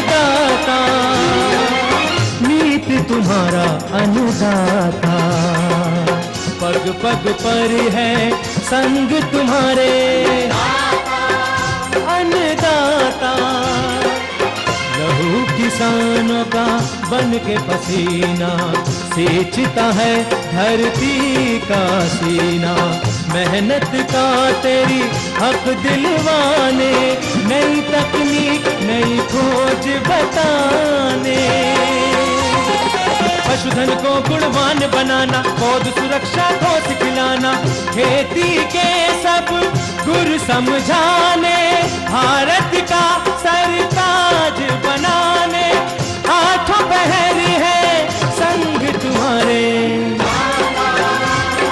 अन्नदाता, नीत तुम्हारा अन्नदाता। पग पग पर है संग तुम्हारे अन्नदाता। लहू किसानों का बन के पसीना, सींचता है धरती का सीना। मेहनत का तेरी हक दिलवाने, नई तकनीक नई खोज बताने। पशुधन को गुणवान बनाना, पौध सुरक्षा को सिखलाना, खेती के सब गुर समझाने, भारत का सरताज बनाने। आठों पहर है संग तुम्हारे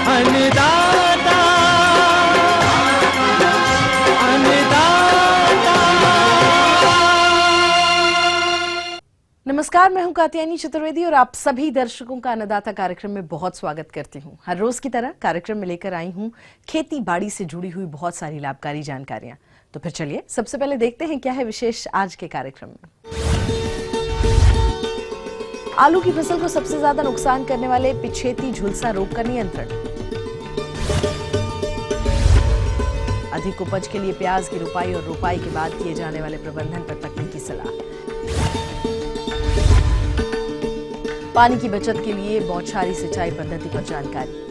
अन्नदाता, अन्नदाता। नमस्कार, मैं हूं कात्यायनी चतुर्वेदी और आप सभी दर्शकों का अन्नदाता कार्यक्रम में बहुत स्वागत करती हूं। हर रोज की तरह कार्यक्रम में लेकर आई हूं खेती बाड़ी से जुड़ी हुई बहुत सारी लाभकारी जानकारियां। तो फिर चलिए सबसे पहले देखते हैं क्या है विशेष आज के कार्यक्रम में। आलू की फसल को सबसे ज्यादा नुकसान करने वाले पिछेती झुलसा रोग का नियंत्रण। अधिक उपज के लिए प्याज की रुपाई और रुपाई के बाद किए जाने वाले प्रबंधन पर तकनीकी सलाह। पानी की बचत के लिए बौछारी सिंचाई पद्धति पर जानकारी।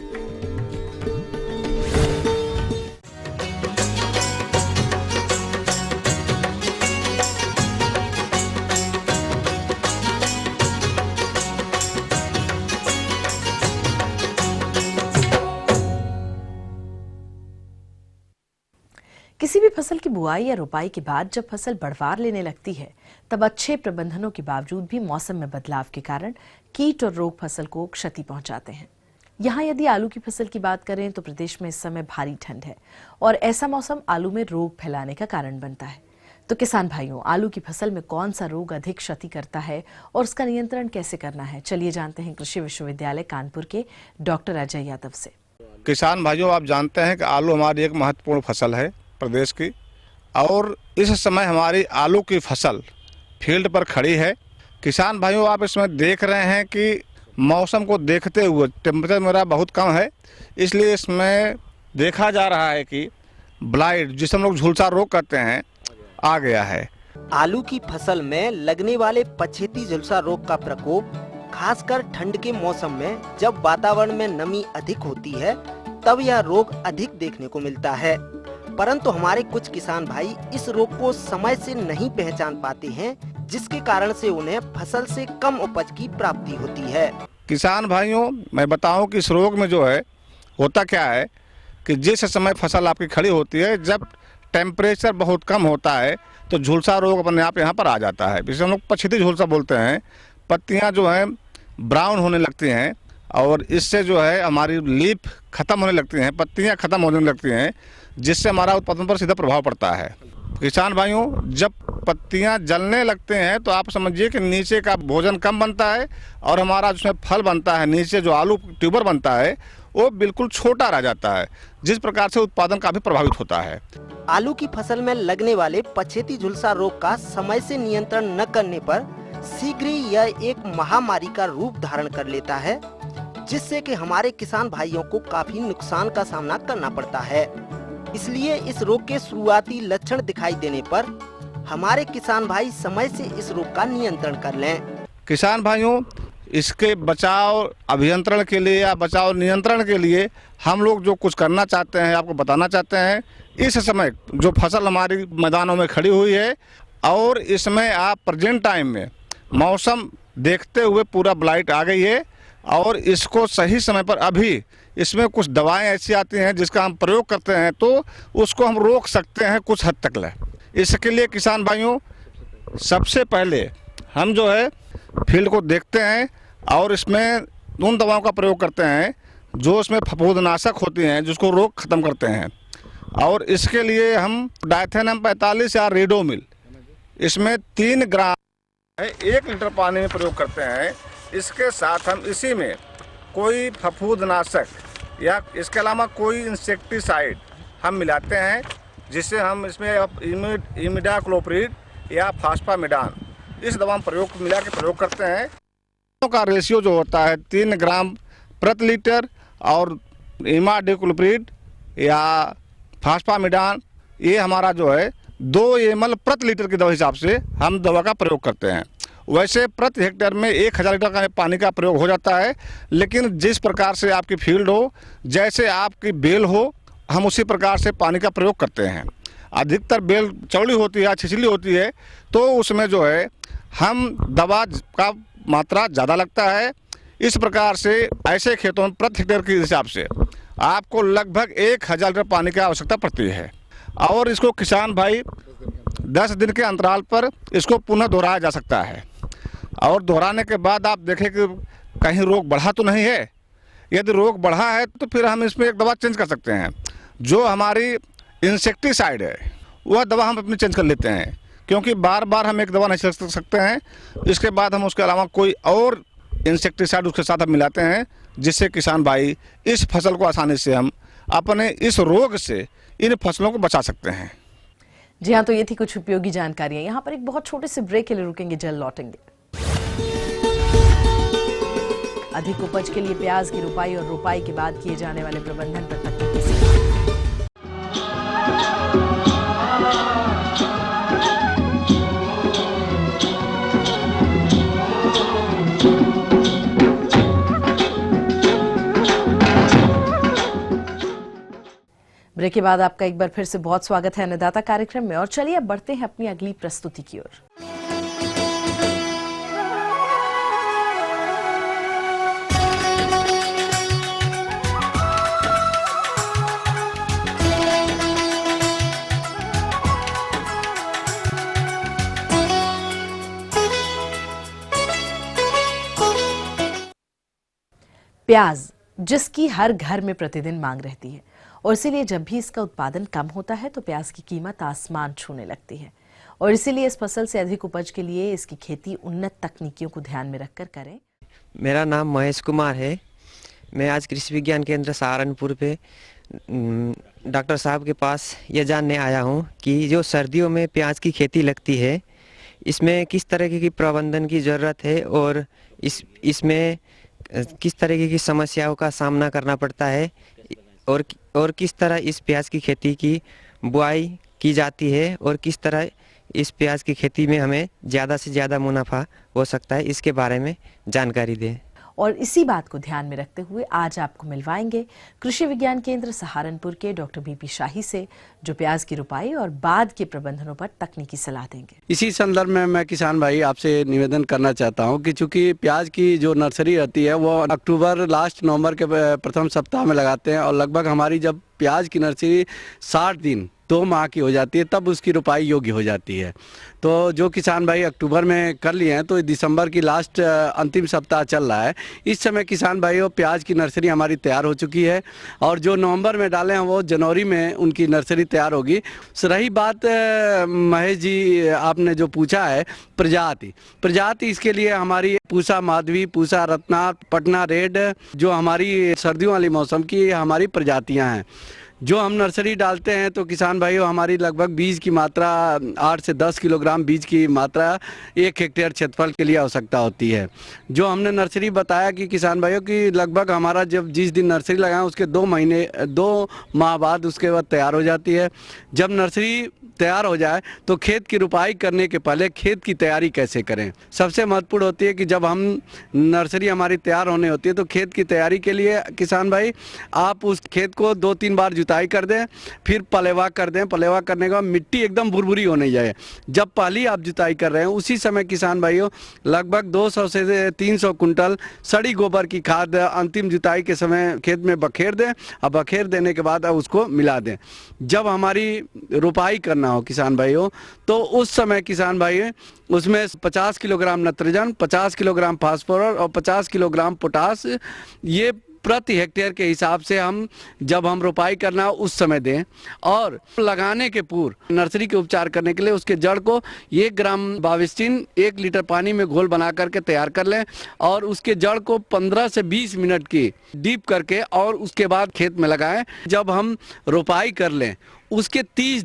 किसी भी फसल की बुआई या रुपाई के बाद जब फसल बढ़वार लेने लगती है, तब अच्छे प्रबंधनों के बावजूद भी मौसम में बदलाव के कारण कीट और रोग फसल को क्षति पहुंचाते हैं। यहाँ यदि आलू की फसल की बात करें तो प्रदेश में इस समय भारी ठंड है और ऐसा मौसम आलू में रोग फैलाने का कारण बनता है। तो किसान भाइयों, आलू की फसल में कौन सा रोग अधिक क्षति करता है और उसका नियंत्रण कैसे करना है, चलिए जानते हैं कृषि विश्वविद्यालय कानपुर के डॉक्टर अजय यादव से। किसान भाइयों, आप जानते हैं कि आलू हमारी एक महत्वपूर्ण फसल है प्रदेश की, और इस समय हमारी आलू की फसल फील्ड पर खड़ी है। किसान भाइयों, आप इसमें देख रहे हैं कि मौसम को देखते हुए टेम्परेचर मेरा बहुत कम है, इसलिए इसमें देखा जा रहा है कि ब्लाइट, जिसे हम लोग झुलसा रोग कहते हैं, आ गया है। आलू की फसल में लगने वाले पछेती झुलसा रोग का प्रकोप खासकर ठंड के मौसम में, जब वातावरण में नमी अधिक होती है, तब यह रोग अधिक देखने को मिलता है। परंतु हमारे कुछ किसान भाई इस रोग को समय से नहीं पहचान पाते हैं, जिसके कारण से उन्हें फसल से कम उपज की प्राप्ति होती है। किसान भाइयों, मैं बताऊं कि इस रोग में जो है होता क्या है कि जिस समय फसल आपकी खड़ी होती है, जब टेम्परेचर बहुत कम होता है तो झुलसा रोग अपने आप यहाँ पर आ जाता है। जिसे हम लोग पछेती झुलसा बोलते हैं। पत्तियाँ जो हैं ब्राउन होने लगती हैं और इससे जो है हमारी लीफ खत्म होने लगती हैं, पत्तियाँ खत्म होने लगती हैं, जिससे हमारा उत्पादन पर सीधा प्रभाव पड़ता है। किसान भाइयों, जब पत्तियां जलने लगते हैं तो आप समझिए कि नीचे का भोजन कम बनता है और हमारा जिसमें फल बनता है, नीचे जो आलू ट्यूबर बनता है, वो बिल्कुल छोटा रह जाता है, जिस प्रकार से उत्पादन काफी प्रभावित होता है। आलू की फसल में लगने वाले पछेती झुलसा रोग का समय से नियंत्रण न करने पर शीघ्र ही यह एक महामारी का रूप धारण कर लेता है, जिससे कि हमारे किसान भाइयों को काफी नुकसान का सामना करना पड़ता है। इसलिए इस रोग के शुरुआती लक्षण दिखाई देने पर हमारे किसान भाई समय से इस रोग का नियंत्रण कर लें। किसान भाइयों, इसके बचाव अभियंत्रण के लिए या बचाव नियंत्रण के लिए हम लोग जो कुछ करना चाहते हैं, आपको बताना चाहते हैं। इस समय जो फसल हमारी मैदानों में खड़ी हुई है और इसमें आप प्रेजेंट टाइम में मौसम देखते हुए पूरा ब्लाइट आ गई है और इसको सही समय पर अभी इसमें कुछ दवाएं ऐसी आती हैं जिसका हम प्रयोग करते हैं तो उसको हम रोक सकते हैं कुछ हद तक ले। इसके लिए किसान भाइयों, सबसे पहले हम जो है फील्ड को देखते हैं और इसमें उन दवाओं का प्रयोग करते हैं जो इसमें फफूंदनाशक होती हैं, जिसको रोग खत्म करते हैं। और इसके लिए हम डायथेनम 45 या रीडोमिल, इसमें 3 ग्राम 1 लीटर पानी में प्रयोग करते हैं। इसके साथ हम इसी में कोई फफूंदनाशक या इसके अलावा कोई इंसेक्टिसाइड हम मिलाते हैं, जिससे हम इसमें इमिडाक्लोप्रिड या फास्फामिडान इस दवा में प्रयोग मिला के प्रयोग करते हैं। का रेशियो जो होता है 3 ग्राम प्रति लीटर और इमाडिक्लोप्रिड या फास्फामिडान, ये हमारा जो है 2 ml प्रति लीटर की दवा हिसाब से हम दवा का प्रयोग करते हैं। वैसे प्रति हेक्टेयर में 1000 लीटर का पानी का प्रयोग हो जाता है, लेकिन जिस प्रकार से आपकी फील्ड हो, जैसे आपकी बेल हो, हम उसी प्रकार से पानी का प्रयोग करते हैं। अधिकतर बेल चौड़ी होती है, छिछली होती है, तो उसमें जो है हम दवा का मात्रा ज़्यादा लगता है। इस प्रकार से ऐसे खेतों में प्रति हेक्टेयर के हिसाब से आपको लगभग 1000 लीटर पानी की आवश्यकता पड़ती है। और इसको किसान भाई 10 दिन के अंतराल पर इसको पुनः दोहराया जा सकता है। और दोहराने के बाद आप देखें कि कहीं रोग बढ़ा तो नहीं है। यदि रोग बढ़ा है तो फिर हम इसमें एक दवा चेंज कर सकते हैं। जो हमारी इंसेक्टिसाइड है वह दवा हम अपनी चेंज कर लेते हैं, क्योंकि बार बार हम एक दवा नहीं छिड़क सकते हैं। इसके बाद हम उसके अलावा कोई और इंसेक्टिसाइड उसके साथ हम मिलाते हैं, जिससे किसान भाई इस फसल को आसानी से हम अपने इस रोग से इन फसलों को बचा सकते हैं। जी हाँ, तो ये थी कुछ उपयोगी जानकारियां। यहाँ पर एक बहुत छोटे से ब्रेक के लिए रुकेंगे, जल्द लौटेंगे। अधिक उपज के लिए प्याज की रुपाई और रुपाई के बाद किए जाने वाले प्रबंधन पर तकनीकी सलाह। ब्रेक के बाद आपका एक बार फिर से बहुत स्वागत है अन्नदाता कार्यक्रम में। और चलिए अब बढ़ते हैं अपनी अगली प्रस्तुति की ओर। प्याज, जिसकी हर घर में प्रतिदिन मांग रहती है, और इसीलिए जब भी इसका उत्पादन कम होता है तो प्याज की कीमत आसमान छूने लगती है। और इसीलिए इस फसल से अधिक उपज के लिए इसकी खेती उन्नत तकनीकियों को ध्यान में रखकर करें। मेरा नाम महेश कुमार है। मैं आज कृषि विज्ञान केंद्र सहारनपुर पे डॉक्टर साहब के पास ये जानने आया हूँ कि जो सर्दियों में प्याज की खेती लगती है, इसमें किस तरह की प्रबंधन की ज़रूरत है और इसमें किस तरह की समस्याओं का सामना करना पड़ता है, और किस तरह इस प्याज की खेती की बुआई की जाती है, और किस तरह इस प्याज की खेती में हमें ज़्यादा से ज़्यादा मुनाफा हो सकता है, इसके बारे में जानकारी दें। और इसी बात को ध्यान में रखते हुए आज आपको मिलवाएंगे कृषि विज्ञान केंद्र सहारनपुर के डॉक्टर बीपी शाही से, जो प्याज की रुपाई और बाद के प्रबंधनों पर तकनीकी सलाह देंगे। इसी संदर्भ में मैं किसान भाई आपसे निवेदन करना चाहता हूं कि चूंकि प्याज की जो नर्सरी रहती है वो अक्टूबर लास्ट नवंबर के प्रथम सप्ताह में लगाते हैं, और लगभग हमारी जब प्याज की नर्सरी 60 दिन 2 माह की हो जाती है तब उसकी रुपाई योग्य हो जाती है। तो जो किसान भाई अक्टूबर में कर लिए हैं तो दिसंबर की लास्ट अंतिम सप्ताह चल रहा है। इस समय किसान भाइयों प्याज की नर्सरी हमारी तैयार हो चुकी है, और जो नवंबर में डाले हैं वो जनवरी में उनकी नर्सरी तैयार होगी। रही बात महेश जी आपने जो पूछा है प्रजाति, इसके लिए हमारी पूसा माधवी, पूसा रत्ना, पटना रेड, जो हमारी सर्दियों वाली मौसम की हमारी प्रजातियाँ हैं। जो हम नर्सरी डालते हैं तो किसान भाइयों हमारी लगभग बीज की मात्रा 8 से 10 किलोग्राम बीज की मात्रा 1 हेक्टेयर क्षेत्रफल के लिए आवश्यकता होती है। जो हमने नर्सरी बताया कि किसान भाइयों की लगभग हमारा जब जिस दिन नर्सरी लगाएं उसके 2 माह बाद उसके बाद तैयार हो जाती है। जब नर्सरी तैयार हो जाए तो खेत की रुपाई करने के पहले खेत की तैयारी कैसे करें, सबसे महत्वपूर्ण होती है कि जब हम नर्सरी हमारी तैयार होने होती है तो खेत की तैयारी के लिए किसान भाई आप उस खेत को 2-3 बार जुताई कर दें, फिर पलेवा कर दें। पलेवा करने के बाद मिट्टी एकदम भुरभुरी होने जाए। जब पहली आप जुताई कर रहे हैं उसी समय किसान भाइयों लगभग 200 से 300 कुंटल सड़ी गोबर की खाद अंतिम जुताई के समय खेत में बखेर दें, और बखेर देने के बाद अब उसको मिला दें। जब हमारी रुपाई करना हो किसान भाइयों तो उस समय किसान भाई उसमें 50 किलोग्राम नत्रजन, 50 किलोग्राम फास्फोरस और 50 किलोग्राम पोटास, ये प्रति हेक्टेयर के हिसाब से हम जब हम रोपाई करना उस समय दें। और लगाने के पूर्व नर्सरी के उपचार करने के लिए उसके जड़ को 1 ग्राम बाविस्टिन 1 लीटर पानी में घोल बना करके तैयार कर लें, और उसके जड़ को 15 से 20 मिनट की डीप करके और उसके बाद खेत में लगाएं। जब हम रोपाई कर लें उसके 30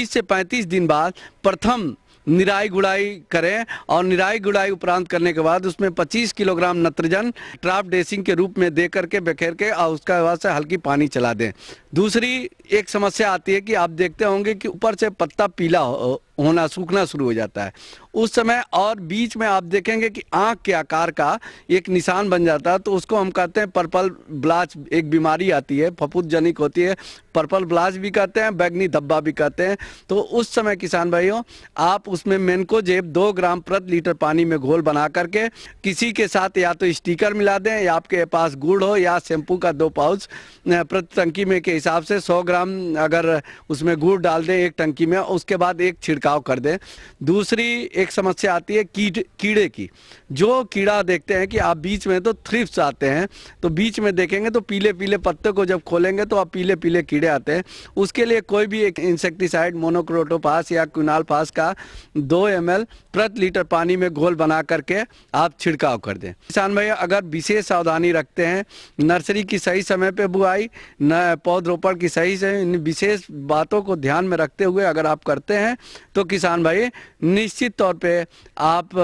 से 35 दिन बाद प्रथम निराई गुड़ाई करें और निराई गुड़ाई उपरांत करने के बाद उसमें 25 किलोग्राम नत्रजन ट्राप ड्रेसिंग के रूप में दे करके बखेर के और उसके बाद से हल्की पानी चला दें। दूसरी एक समस्या आती है कि आप देखते होंगे कि ऊपर से पत्ता पीला होना, सूखना शुरू हो जाता है उस समय, और बीच में आप देखेंगे कि आंख के आकार का एक निशान बन जाता है, तो उसको हम कहते हैं पर्पल ब्लाच। एक बीमारी आती है, फफूंद जनिक होती है, पर्पल ब्लाच भी कहते हैं, बैंगनी धब्बा भी कहते हैं। तो उस समय किसान भाइयों आप उसमें मेन्कोजेब 2 ग्राम प्रति लीटर पानी में घोल बना करके किसी के साथ या तो स्टिकर मिला दें, या आपके पास गुड़ हो, या शैम्पू का 2 पाउच प्रति टंकी में के हिसाब से 100 ग्राम अगर उसमें गुड़ डाल दें एक टंकी में, उसके बाद एक छिड़काव कर दें। दूसरी एक समस्या आती है कीड़े की। जो कीड़ा देखते हैं कि आप बीच में तो थ्रिप्स आते हैं, तो बीच में देखेंगे तो पीले पीले पत्ते को जब खोलेंगे तो आप पीले पीले कीड़े आते हैं। उसके लिए कोई भी एक इंसेक्टिसाइड मोनोक्रोटोफास या क्विनालफास का 2 ml प्रति लीटर पानी में घोल बना करके आप छिड़काव कर दें। किसान भाई अगर विशेष सावधानी रखते हैं, नर्सरी की सही समय पे बुआई, पौधरोपण की सही से इन विशेष बातों को ध्यान में रखते हुए अगर आप करते हैं तो किसान भाई निश्चित तौर पे आप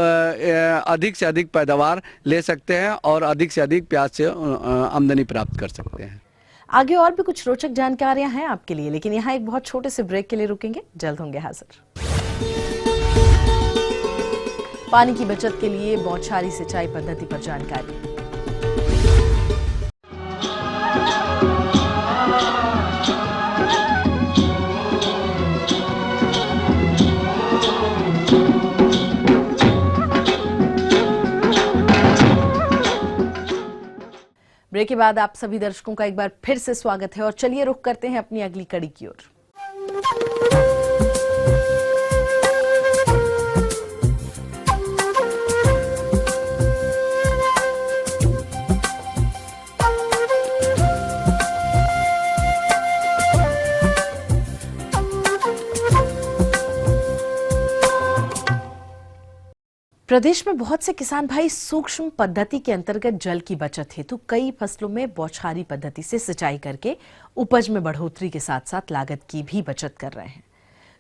अधिक से अधिक पैदावार ले सकते हैं और अधिक से अधिक प्याज से आमदनी प्राप्त कर सकते हैं। आगे और भी कुछ रोचक जानकारियां हैं आपके लिए, लेकिन यहाँ एक बहुत छोटे से ब्रेक के लिए रुकेंगे, जल्द होंगे हाजिर। पानी की बचत के लिए बौछारी सिंचाई पद्धति पर जानकारी। ब्रेक के बाद आप सभी दर्शकों का एक बार फिर से स्वागत है और चलिए रुख करते हैं अपनी अगली कड़ी की ओर। प्रदेश में बहुत से किसान भाई सूक्ष्म पद्धति के अंतर्गत जल की बचत हेतु कई फसलों में बौछारी पद्धति से सिंचाई करके उपज में बढ़ोतरी के साथ साथ लागत की भी बचत कर रहे हैं।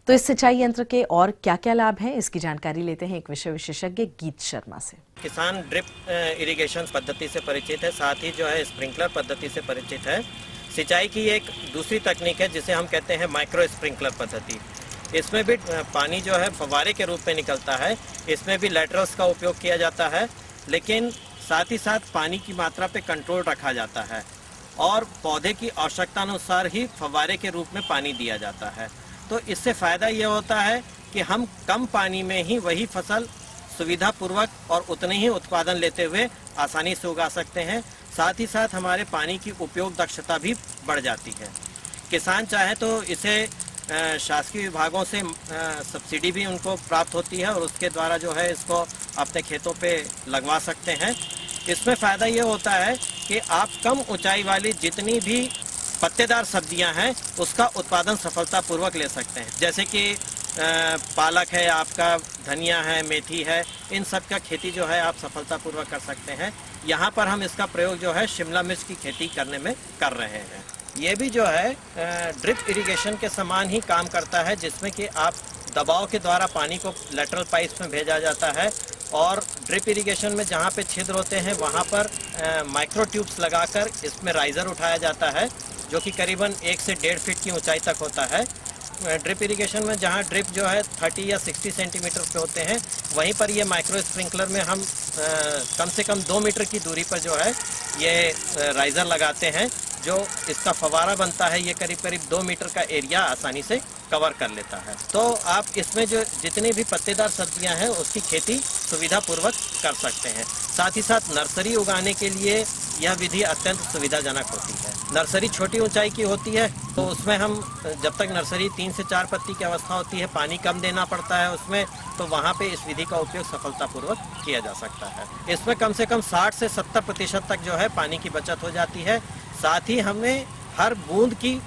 तो इस सिंचाई यंत्र के और क्या क्या लाभ हैं, इसकी जानकारी लेते हैं एक विषय विशेषज्ञ गीत शर्मा से। किसान ड्रिप इरिगेशन पद्धति से परिचित है, साथ ही जो है स्प्रिंकलर पद्धति से परिचित है। सिंचाई की एक दूसरी तकनीक है जिसे हम कहते हैं माइक्रो स्प्रिंकलर पद्धति। इसमें भी पानी जो है फव्वारे के रूप में निकलता है। इसमें भी लैटरल्स का उपयोग किया जाता है, लेकिन साथ ही साथ पानी की मात्रा पे कंट्रोल रखा जाता है और पौधे की आवश्यकता अनुसार ही फव्वारे के रूप में पानी दिया जाता है। तो इससे फ़ायदा ये होता है कि हम कम पानी में ही वही फसल सुविधापूर्वक और उतने ही उत्पादन लेते हुए आसानी से उगा सकते हैं। साथ ही साथ हमारे पानी की उपयोग दक्षता भी बढ़ जाती है। किसान चाहे तो इसे शासकीय विभागों से सब्सिडी भी उनको प्राप्त होती है और उसके द्वारा जो है इसको अपने खेतों पे लगवा सकते हैं। इसमें फ़ायदा ये होता है कि आप कम ऊंचाई वाली जितनी भी पत्तेदार सब्जियां हैं उसका उत्पादन सफलतापूर्वक ले सकते हैं। जैसे कि पालक है, आपका धनिया है, मेथी है, इन सब का खेती जो है आप सफलतापूर्वक कर सकते हैं। यहाँ पर हम इसका प्रयोग जो है शिमला मिर्च की खेती करने में कर रहे हैं। ये भी जो है ड्रिप इरिगेशन के समान ही काम करता है, जिसमें कि आप दबाव के द्वारा पानी को लेटरल पाइप्स में भेजा जाता है और ड्रिप इरिगेशन में जहाँ पे छिद्र होते हैं वहाँ पर माइक्रो ट्यूब्स लगाकर इसमें राइज़र उठाया जाता है, जो कि करीबन 1 से 1.5 फीट की ऊंचाई तक होता है। ड्रिप इरिगेशन में जहाँ ड्रिप जो है 30 या 60 सेंटीमीटर पे होते हैं, वहीं पर ये माइक्रो स्प्रिंकलर में हम कम से कम 2 मीटर की दूरी पर जो है ये राइज़र लगाते हैं, जो इसका फवारा बनता है ये करीब करीब 2 मीटर का एरिया आसानी से कवर कर लेता है। तो आप इसमें जो जितनी भी पत्तेदार सब्जियां हैं उसकी खेती सुविधापूर्वक कर सकते हैं। साथ ही साथ नर्सरी उगाने के लिए यह विधि अत्यंत सुविधाजनक होती है। नर्सरी छोटी ऊंचाई की होती है, तो उसमें हम जब तक नर्सरी 3 से 4 पत्ती की अवस्था होती है, पानी कम देना पड़ता है उसमें, तो वहाँ पे इस विधि का उपयोग सफलतापूर्वक किया जा सकता है। इसमें कम से कम 60 से 70% तक जो है पानी की बचत हो जाती है। साथ ही हमें हर बूंद की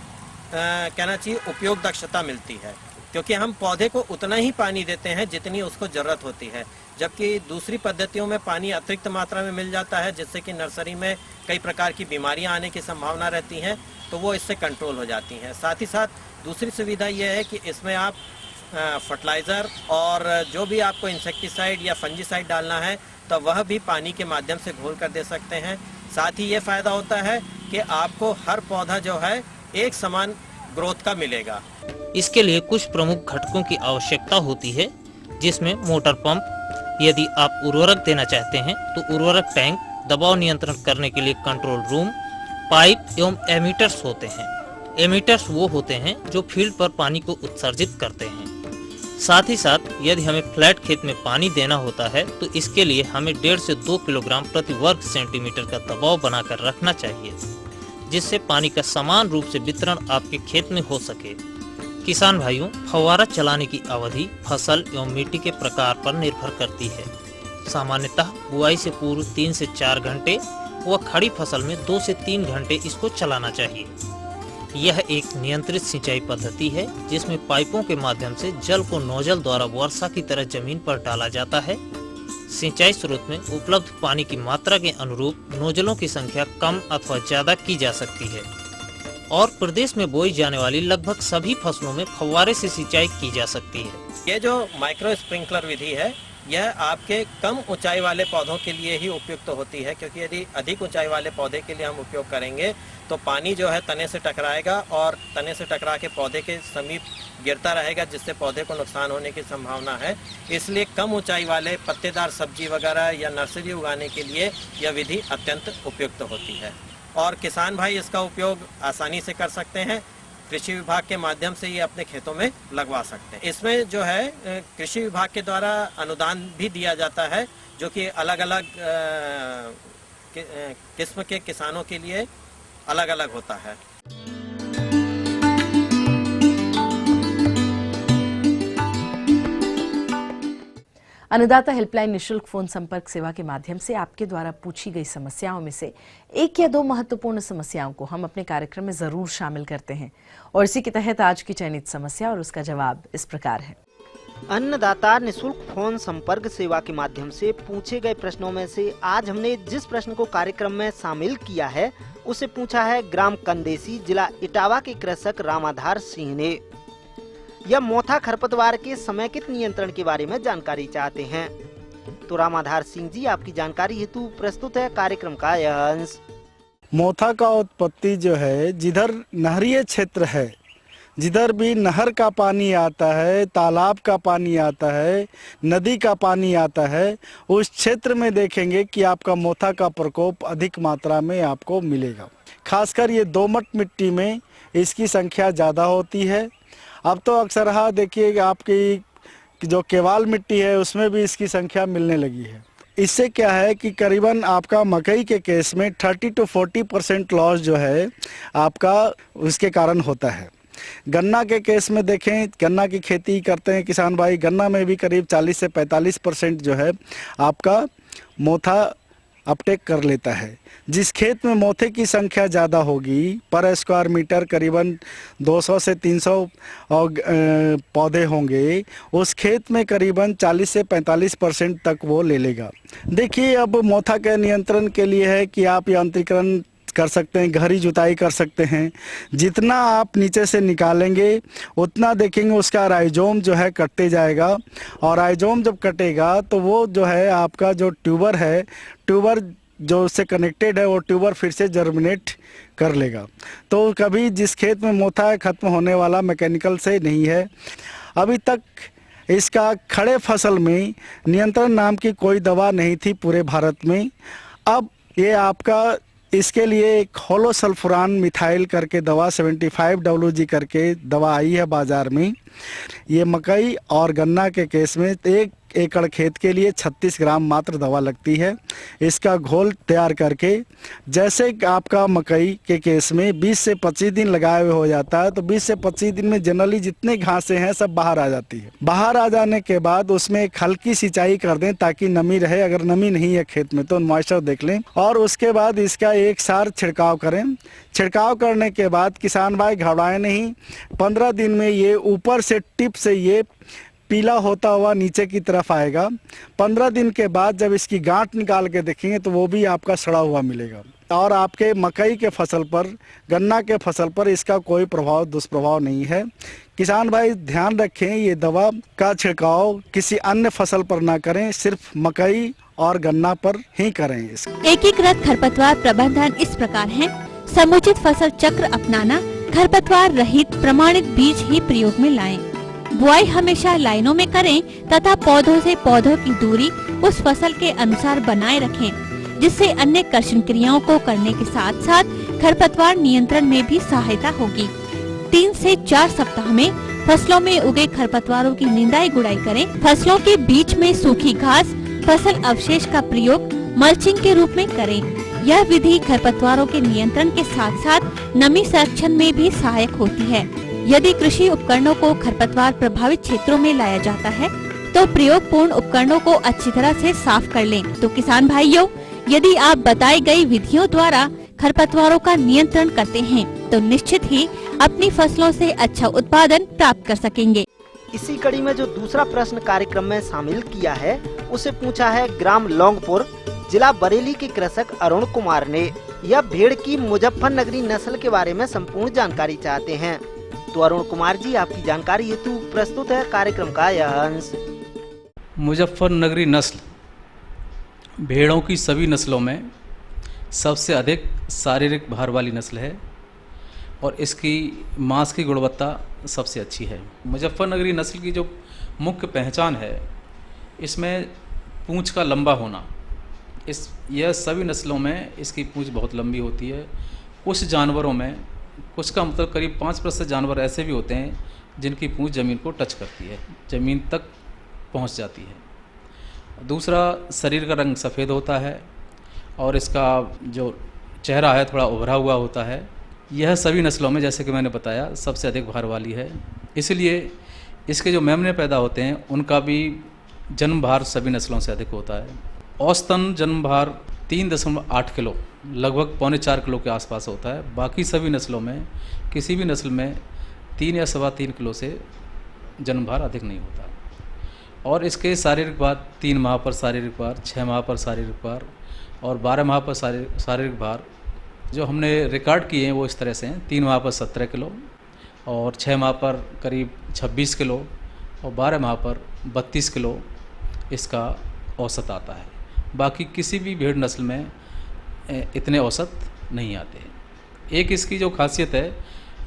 कहना चाहिए उपयोग दक्षता मिलती है, क्योंकि हम पौधे को उतना ही पानी देते हैं जितनी उसको ज़रूरत होती है, जबकि दूसरी पद्धतियों में पानी अतिरिक्त मात्रा में मिल जाता है, जिससे कि नर्सरी में कई प्रकार की बीमारियां आने की संभावना रहती हैं, तो वो इससे कंट्रोल हो जाती हैं। साथ ही साथ दूसरी सुविधा यह है कि इसमें आप फर्टिलाइज़र और जो भी आपको इंसेक्टिसाइड या फंजीसाइड डालना है तो वह भी पानी के माध्यम से घोल कर दे सकते हैं। साथ ही ये फ़ायदा होता है कि आपको हर पौधा जो है एक समान ग्रोथ का मिलेगा। इसके लिए कुछ प्रमुख घटकों की आवश्यकता होती है, जिसमें मोटर पंप, यदि आप उर्वरक देना चाहते हैं तो उर्वरक टैंक, दबाव नियंत्रण करने के लिए कंट्रोल रूम, पाइप एवं एमीटर्स होते हैं। एमीटर्स वो होते हैं जो फील्ड पर पानी को उत्सर्जित करते हैं। साथ ही साथ यदि हमें फ्लैट खेत में पानी देना होता है तो इसके लिए हमें 1.5 से 2 किलोग्राम प्रति वर्ग सेंटीमीटर का दबाव बनाकर रखना चाहिए, जिससे पानी का समान रूप से वितरण आपके खेत में हो सके। किसान भाइयों, फव्वारा चलाने की अवधि फसल एवं मिट्टी के प्रकार पर निर्भर करती है। सामान्यतः बुआई से पूर्व 3 से 4 घंटे व खड़ी फसल में 2 से 3 घंटे इसको चलाना चाहिए। यह एक नियंत्रित सिंचाई पद्धति है, जिसमें पाइपों के माध्यम से जल को नोजल द्वारा वर्षा की तरह जमीन पर डाला जाता है। सिंचाई स्रोत में उपलब्ध पानी की मात्रा के अनुरूप नोजलों की संख्या कम अथवा ज्यादा की जा सकती है और प्रदेश में बोई जाने वाली लगभग सभी फसलों में फव्वारे से सिंचाई की जा सकती है। ये जो माइक्रो स्प्रिंकलर विधि है, यह आपके कम ऊंचाई वाले पौधों के लिए ही उपयुक्त होती है, क्योंकि यदि अधिक ऊंचाई वाले पौधे के लिए हम उपयोग करेंगे तो पानी जो है तने से टकराएगा और तने से टकरा के पौधे के समीप गिरता रहेगा, जिससे पौधे को नुकसान होने की संभावना है। इसलिए कम ऊंचाई वाले पत्तेदार सब्जी वगैरह या नर्सरी उगाने के लिए यह विधि अत्यंत उपयुक्त होती है और किसान भाई इसका उपयोग आसानी से कर सकते हैं। कृषि विभाग के माध्यम से ये अपने खेतों में लगवा सकते हैं। इसमें जो है कृषि विभाग के द्वारा अनुदान भी दिया जाता है, जो कि अलग अलग किस्म के किसानों के लिए अलग अलग होता है। अन्नदाता हेल्पलाइन निशुल्क फोन संपर्क सेवा के माध्यम से आपके द्वारा पूछी गई समस्याओं में से 1 या 2 महत्वपूर्ण समस्याओं को हम अपने कार्यक्रम में जरूर शामिल करते हैं और इसी के तहत आज की चयनित समस्या और उसका जवाब इस प्रकार है। अन्नदाता निशुल्क फोन संपर्क सेवा के माध्यम से पूछे गए प्रश्नों में से आज हमने जिस प्रश्न को कार्यक्रम में शामिल किया है उसे पूछा है ग्राम कंदेसी, जिला इटावा के कृषक रामाधार सिंह ने। यह मोथा खरपतवार के समेकित नियंत्रण के बारे में जानकारी चाहते हैं। तो रामाधार सिंह जी, आपकी जानकारी हेतु प्रस्तुत है कार्यक्रम का यह अंश। मोथा का उत्पत्ति जो है, जिधर नहरीय क्षेत्र है, जिधर भी नहर का पानी आता है, तालाब का पानी आता है, नदी का पानी आता है, उस क्षेत्र में देखेंगे कि आपका मोथा का प्रकोप अधिक मात्रा में आपको मिलेगा। खासकर ये दोमट मिट्टी में इसकी संख्या ज़्यादा होती है। अब तो अक्सर देखिए आपकी जो केवाल मिट्टी है उसमें भी इसकी संख्या मिलने लगी है। इससे क्या है कि करीबन आपका मकई के केस में 30 to 40% लॉस जो है आपका उसके कारण होता है। गन्ना के केस में देखें, गन्ना की खेती करते हैं किसान भाई, गन्ना में भी करीब 40 से 45% जो है आपका मोथा अपटेक कर लेता है। जिस खेत में मोथे की संख्या ज़्यादा होगी, पर स्क्वायर मीटर करीबन 200 से 300 पौधे होंगे, उस खेत में करीबन 40 से 45% तक वो ले लेगा। देखिए, अब मोथा के नियंत्रण के लिए है कि आप यांत्रिकरण कर सकते हैं, गहरी जुताई कर सकते हैं। जितना आप नीचे से निकालेंगे उतना देखेंगे उसका राइजोम जो है कटते जाएगा और राइजोम जब कटेगा तो वो जो है आपका जो ट्यूबर है, ट्यूबर जो उससे कनेक्टेड है वो ट्यूबर फिर से जर्मिनेट कर लेगा। तो कभी जिस खेत में मोथा है खत्म होने वाला मैकेनिकल से नहीं है। अभी तक इसका खड़े फसल में नियंत्रण नाम की कोई दवा नहीं थी पूरे भारत में। अब ये आपका इसके लिए एक होलोसल्फुरान मिथाइल करके दवा 75 WG करके दवा आई है बाज़ार में। ये मकई और गन्ना के केस में 1 एकड़ खेत के लिए 36 ग्राम मात्र दवा लगती है। इसका घोल तैयार करके जैसे आपका मकई के केस में 20 से 25 दिन लगाए हुए हो जाता है, तो 20 से 25 दिन में जनरली जितने घासें हैं सब बाहर आ जाती है। बाहर आ जाने के बाद उसमें एक हल्की सिंचाई कर दें ताकि नमी रहे। अगर नमी नहीं है खेत में तो मॉइस्चर देख लें और उसके बाद इसका एक सार छिड़काव करें। छिड़काव करने के बाद किसान भाई घबराएं नहीं, 15 दिन में ये ऊपर से टिप से ये पीला होता हुआ नीचे की तरफ आएगा। 15 दिन के बाद जब इसकी गांठ निकाल के देखेंगे तो वो भी आपका सड़ा हुआ मिलेगा और आपके मकई के फसल पर, गन्ना के फसल पर इसका कोई दुष्प्रभाव नहीं है। किसान भाई ध्यान रखें, ये दवा का छिड़काव किसी अन्य फसल पर ना करें, सिर्फ मकई और गन्ना पर ही करें। एकीकृत खरपतवार प्रबंधन इस प्रकार है: समुचित फसल चक्र अपनाना, खरपतवार रहित प्रमाणित बीज ही प्रयोग में लाएं। बुआई हमेशा लाइनों में करें तथा पौधों से पौधों की दूरी उस फसल के अनुसार बनाए रखें, जिससे अन्य कर्षण क्रियाओं को करने के साथ साथ खरपतवार नियंत्रण में भी सहायता होगी। 3 से 4 सप्ताह में फसलों में उगे खरपतवारों की निंदाई गुड़ाई करें। फसलों के बीच में सूखी घास, फसल अवशेष का प्रयोग मल्चिंग के रूप में करें। यह विधि खरपतवारों के नियंत्रण के साथ साथ नमी संरक्षण में भी सहायक होती है। यदि कृषि उपकरणों को खरपतवार प्रभावित क्षेत्रों में लाया जाता है तो प्रयोगपूर्ण उपकरणों को अच्छी तरह से साफ कर लें। तो किसान भाइयों, यदि आप बताई गई विधियों द्वारा खरपतवारों का नियंत्रण करते हैं तो निश्चित ही अपनी फसलों से अच्छा उत्पादन प्राप्त कर सकेंगे। इसी कड़ी में जो दूसरा प्रश्न कार्यक्रम में शामिल किया है उसे पूछा है ग्राम लौंगपुर, जिला बरेली के कृषक अरुण कुमार ने। यह भेड़ की मुजफ्फरनगरी नस्ल के बारे में संपूर्ण जानकारी चाहते हैं। तो अरुण कुमार जी, आपकी जानकारी हेतु प्रस्तुत है कार्यक्रम का यह अंश। मुजफ्फरनगरी नस्ल भेड़ों की सभी नस्लों में सबसे अधिक शारीरिक भार वाली नस्ल है और इसकी मांस की गुणवत्ता सबसे अच्छी है। मुजफ्फरनगरी नस्ल की जो मुख्य पहचान है, इसमें पूंछ का लंबा होना। यह सभी नस्लों में इसकी पूंछ बहुत लंबी होती है। कुछ जानवरों में, कुछ का मतलब करीब 5% जानवर ऐसे भी होते हैं जिनकी पूंछ ज़मीन को टच करती है, ज़मीन तक पहुंच जाती है। दूसरा, शरीर का रंग सफ़ेद होता है और इसका जो चेहरा है थोड़ा उभरा हुआ होता है। यह सभी नस्लों में, जैसे कि मैंने बताया, सबसे अधिक भार वाली है। इसलिए इसके जो मेमने पैदा होते हैं उनका भी जन्म भार सभी नस्लों से अधिक होता है। औसतन जन्म भार 3.8 किलो, लगभग 3.25 किलो के आसपास होता है। बाकी सभी नस्लों में, किसी भी नस्ल में 3 या 3.25 किलो से जन्म भार अधिक नहीं होता। और इसके शारीरिक भार 3 माह पर शारीरिक भार, 6 माह पर शारीरिक भार और 12 माह पर शारीरिक भार जो हमने रिकॉर्ड किए हैं वो इस तरह से हैं। 3 माह पर 17 किलो और 6 माह पर करीब 26 किलो और 12 माह पर 32 किलो इसका औसत आता है। बाकी किसी भी भेड़ नस्ल में इतने औसत नहीं आते। एक इसकी जो खासियत है,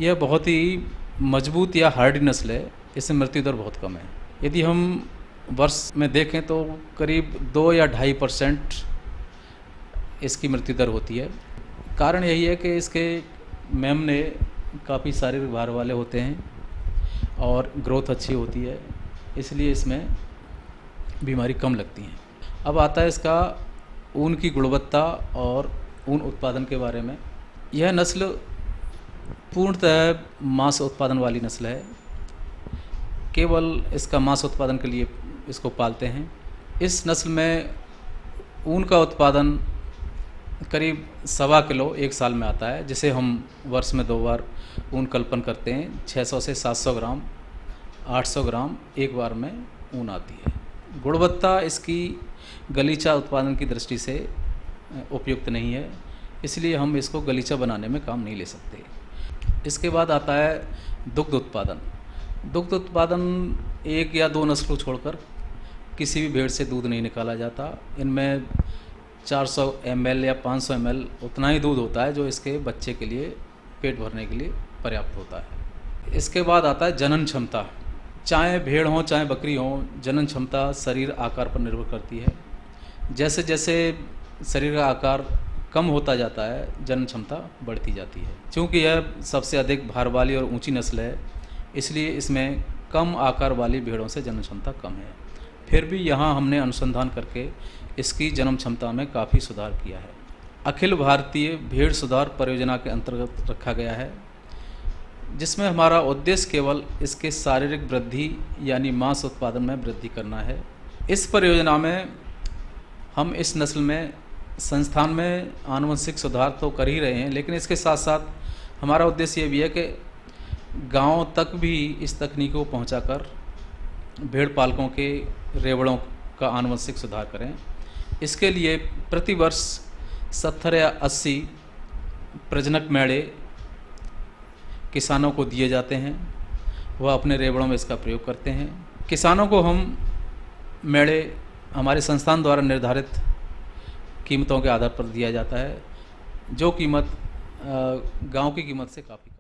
यह बहुत ही मजबूत या हार्डी नस्ल है। इसमें मृत्यु दर बहुत कम है। यदि हम वर्ष में देखें तो करीब 2 या 2.5% इसकी मृत्यु दर होती है। कारण यही है कि इसके मेमने काफ़ी शारीरिक भार वाले होते हैं और ग्रोथ अच्छी होती है, इसलिए इसमें बीमारी कम लगती है। अब आता है इसका ऊन की गुणवत्ता और ऊन उत्पादन के बारे में। यह नस्ल पूर्णतः मांस उत्पादन वाली नस्ल है। केवल इसका मांस उत्पादन के लिए इसको पालते हैं। इस नस्ल में ऊन का उत्पादन करीब 1.25 किलो 1 साल में आता है, जिसे हम वर्ष में 2 बार ऊन कल्पन करते हैं। 600 से 700 ग्राम, 800 ग्राम एक बार में ऊन आती है। गुणवत्ता इसकी गलीचा उत्पादन की दृष्टि से उपयुक्त नहीं है, इसलिए हम इसको गलीचा बनाने में काम नहीं ले सकते। इसके बाद आता है दुग्ध उत्पादन। दुग्ध उत्पादन 1 या 2 नस्लों छोड़कर किसी भी भेड़ से दूध नहीं निकाला जाता। इनमें 400 ml या 500 ml उतना ही दूध होता है जो इसके बच्चे के लिए, पेट भरने के लिए पर्याप्त होता है। इसके बाद आता है जनन क्षमता। चाहे भेड़ हो चाहे बकरी हो, जनन क्षमता शरीर आकार पर निर्भर करती है। जैसे जैसे शरीर का आकार कम होता जाता है, जनन क्षमता बढ़ती जाती है। क्योंकि यह सबसे अधिक भार वाली और ऊंची नस्ल है, इसलिए इसमें कम आकार वाली भेड़ों से जनन क्षमता कम है। फिर भी यहाँ हमने अनुसंधान करके इसकी जन्म क्षमता में काफ़ी सुधार किया है। अखिल भारतीय भेड़ सुधार परियोजना के अंतर्गत रखा गया है, जिसमें हमारा उद्देश्य केवल इसके शारीरिक वृद्धि यानी मांस उत्पादन में वृद्धि करना है। इस परियोजना में हम इस नस्ल में संस्थान में आनुवंशिक सुधार तो कर ही रहे हैं, लेकिन इसके साथ साथ हमारा उद्देश्य ये भी है कि गांव तक भी इस तकनीक को पहुंचाकर भेड़ पालकों के रेवड़ों का आनुवंशिक सुधार करें। इसके लिए प्रति वर्ष 70 या 80 प्रजनक मेढ़े किसानों को दिए जाते हैं वह अपने रेवड़ों में इसका प्रयोग करते हैं। किसानों को हम मेड़े हमारे संस्थान द्वारा निर्धारित कीमतों के आधार पर दिया जाता है, जो कीमत गांव की कीमत से काफ़ी कम।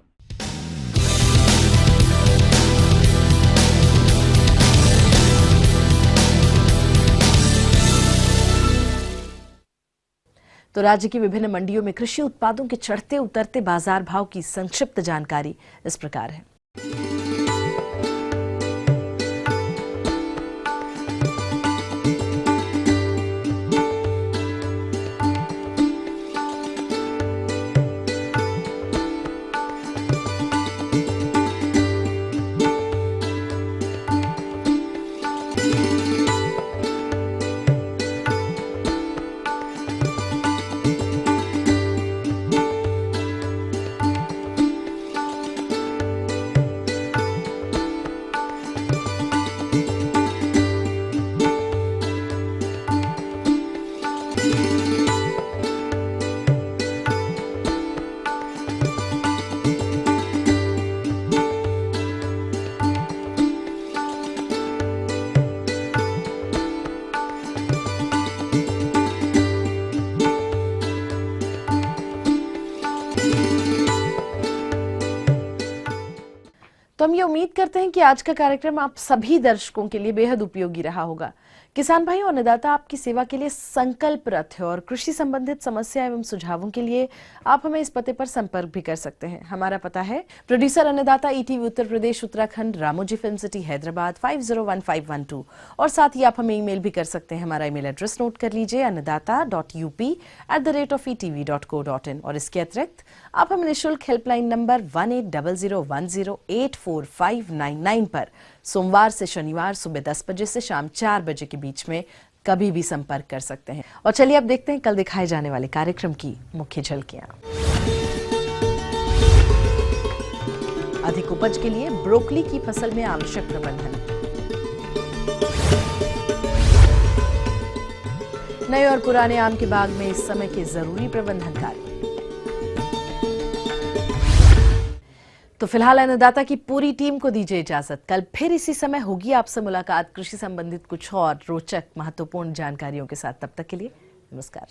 तो राज्य की विभिन्न मंडियों में कृषि उत्पादों के चढ़ते उतरते बाजार भाव की संक्षिप्त जानकारी इस प्रकार है। तो हम ये उम्मीद करते हैं कि आज का कार्यक्रम आप सभी दर्शकों के लिए बेहद उपयोगी रहा होगा। किसान भाई और अन्नदाता आपकी सेवा के लिए संकल्परत है और कृषि संबंधित समस्या एवं सुझावों के लिए आप हमें इस पते पर संपर्क भी कर सकते हैं। हमारा पता है प्रोड्यूसर अन्नदाता ETV Uttar Pradesh Uttarakhand, Ramoji film city Hyderabad 501512 और साथ ही आप हमें ईमेल भी कर सकते हैं। हमारा ईमेल एड्रेस नोट कर लीजिए annadaata.up@etv.co.in और इसके अतिरिक्त आप हमें निःशुल्क हेल्पलाइन नंबर 180010845999 पर सोमवार से शनिवार सुबह 10 बजे से शाम 4 बजे के बीच में कभी भी संपर्क कर सकते हैं। और चलिए अब देखते हैं कल दिखाए जाने वाले कार्यक्रम की मुख्य झलकियां। अधिक उपज के लिए ब्रोकली की फसल में आवश्यक प्रबंधन। नए और पुराने आम के बाग में इस समय के जरूरी प्रबंधन कार्य। तो फिलहाल अन्नदाता की पूरी टीम को दीजिए इजाजत। कल फिर इसी समय होगी आपसे मुलाकात कृषि संबंधित कुछ और रोचक महत्वपूर्ण जानकारियों के साथ। तब तक के लिए नमस्कार।